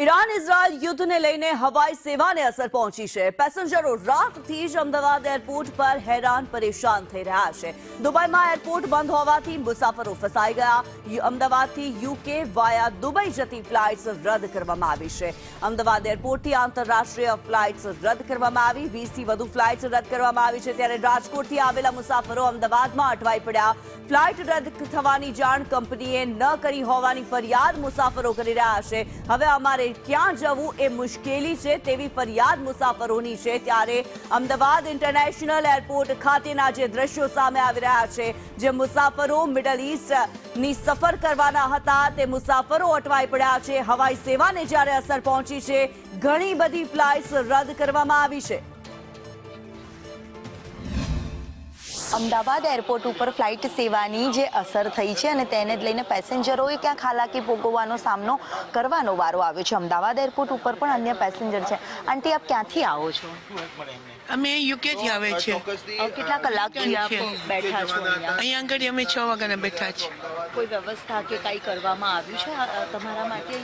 Iran Israel યુદ્ધને લઈને હવાઈ સેવાને અસર પહોંચી છે। પેસેન્જરો રાતથી જ અમદાવાદ એરપોર્ટ પર હેરાન પરેશાન થઈ રહ્યા છે। દુબઈમાં એરપોર્ટ બંધ હોવાથી મુસાફરો ફસાઈ ગયા। અમદાવાદથી યુકે વાયા દુબઈ જતી ફ્લાઇટ્સ રદ કરવામાં આવી છે। અમદાવાદ એરપોર્ટથી આંતરરાષ્ટ્રીય ફ્લાઇટ્સ રદ કરવામાં આવી। 20થી વધુ ફ્લાઇટ્સ રદ કરવામાં આવી છે, ત્યારે રાજકોટથી આવેલા મુસાફરો અમદાવાદમાં અટવાઈ પડ્યા। ફ્લાઇટ રદ થવાની જાણ કંપનીએ ન કરી હોવાની ફરિયાદ મુસાફરો કરી રહ્યા છે। હવે અમારે ક્યાં જવું એ મુશ્કેલી છે તેવી ફરિયાદ મુસાફરોની છે। ત્યારે અમદાવાદ ઇન્ટરનેશનલ એરપોર્ટ ખાતેના જે દ્રશ્યો સામે આવી રહ્યા છે, જે મુસાફરો મિડલ ઈસ્ટની સફર કરવાના હતા તે મુસાફરો અટવાઈ પડ્યા છે। હવાઈ સેવાને જ્યારે અસર પહોંચી છે, ઘણી બધી ફ્લાઇટ્સ રદ કરવામાં આવી છે। અમદાવાદ એરપોર્ટ ઉપર ફ્લાઇટ સેવાની જે અસર થઈ છે અને તેને જ લઈને પેસેન્જરોએ ક્યાંક હાલાકી ભોગવવાનો સામનો કરવાનો વારો આવ્યો છે। અમદાવાદ એરપોર્ટ ઉપર પણ અન્ય પેસેન્જર છે। આંટી, આપ ક્યાંથી આવો છો? અમે યુકે થી આવે છે। કેટલા કલાકથી આપ બેઠા છો અહીંયા આગળ અમે 6 વાગ્યાના બેઠા છે। કોઈ વ્યવસ્થા કે કંઈ કરવામાં આવ્યું છે તમારા માટે?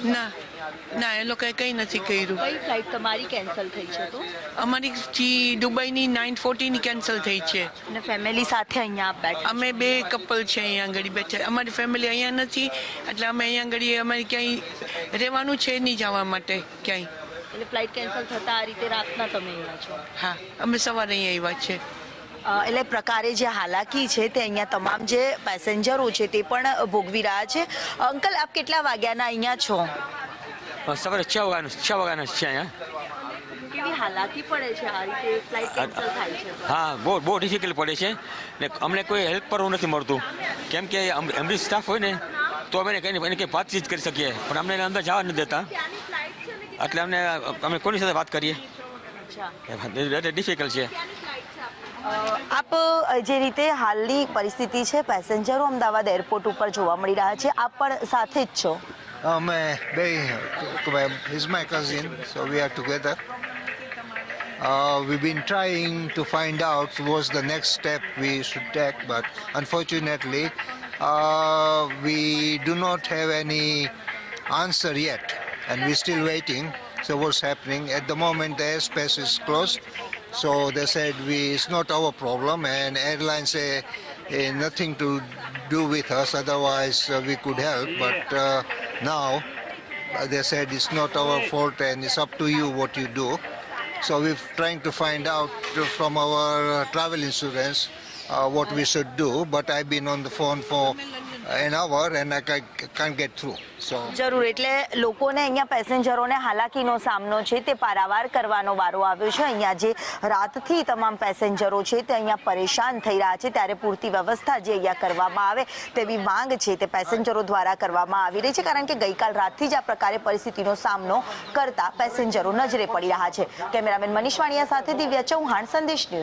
ના, એ લોકોએ કંઈ નથી કર્યું। કઈ ફ્લાઇટ તમારી કેન્સલ થઈ છે? તો અમારી દુબઈની 9:40 ની કેન્સલ થઈ છે અને ફેમિલી સાથે અહીંયા આપ બેઠા? અમે 2 કપલ છે અહીંયા આગળ બેઠા। અમારી ફેમિલી અહીંયા નથી, એટલે અમે અહીંયા આગળ અમારે ક્યાંય રહેવાનું છે નહીં જવા માટે ક્યાંય। એટલે ફ્લાઇટ કેન્સલ થતા આ રીતે રાતના તમે અહીંયા છો? હા, અમે સવારે અહીંયા આવ્યા છે। એટલે પ્રકારે જે હાલાકી છે તે અહીંયા તમામ જે પેસેન્જરો છે તે પણ ભોગવી રહ્યા છે। અંકલ, આપ કેટલા વાગ્યાના અહીંયા છો? સવારે 6 વાગ્યાનો છે અહીંયા। કેવી હાલાકી પડે છે આ રીતે ફ્લાઇટ કેન્સલ થાય છે? હા, બહુ ડિફિકલ્ટ પડે છે ને અમને કોઈ હેલ્પ કરવું નથી મળતું, કેમ કે એમડી સ્ટાફ હોય ને તો અમે કંઈ વાતચીત કરી શકીએ, પણ અમને અંદર જવા નથી દેતા, એટલે અમે કોની સાથે વાત કરીએ? ડિફિકલ્ટ છે। આપ જે રીતે હાલની પરિસ્થિતિ છે, પેસેન્જરો અમદાવાદ એરપોર્ટ ઉપર જોવા મળી રહ્યા છે, આપ પણ સાથે જ છો? He's my cousin, so we are together. We've been trying to find out what's the next step we should take, but unfortunately, we do not have any answer yet, and we're still waiting. So what's happening? At the moment, the airspace is closed. So they said it's not our problem, and airlines say nothing to do with us, otherwise we could help. But now they said it's not our fault and it's up to you what you do. So we're trying to find out from our travel insurance what we should do. But I've been on the phone for an hour and I can't get through. જરૂર, એટલે લોકોને અહીંયા પેસેન્જરોને હાલાકીનો સામનો છે તે પારાવાર કરવાનો વારો આવ્યો છે। અહીંયા જે રાતથી તમામ પેસેન્જરો છે તે અહીંયા પરેશાન થઈ રહ્યા છે, ત્યારે પૂરતી વ્યવસ્થા જે અહીંયા કરવામાં આવે તેવી માંગ છે તે પેસેન્જરો દ્વારા કરવામાં આવી રહી છે, કારણ કે ગઈકાલ રાતથી જ આ પ્રકારે પરિસ્થિતિનો સામનો કરતા પેસેન્જરો નજરે પડી રહ્યા છે। કેમેરામેન મનીષ વાણિયા સાથે દિવ્યા ચૌહાણ, સંદેશ ન્યૂઝ।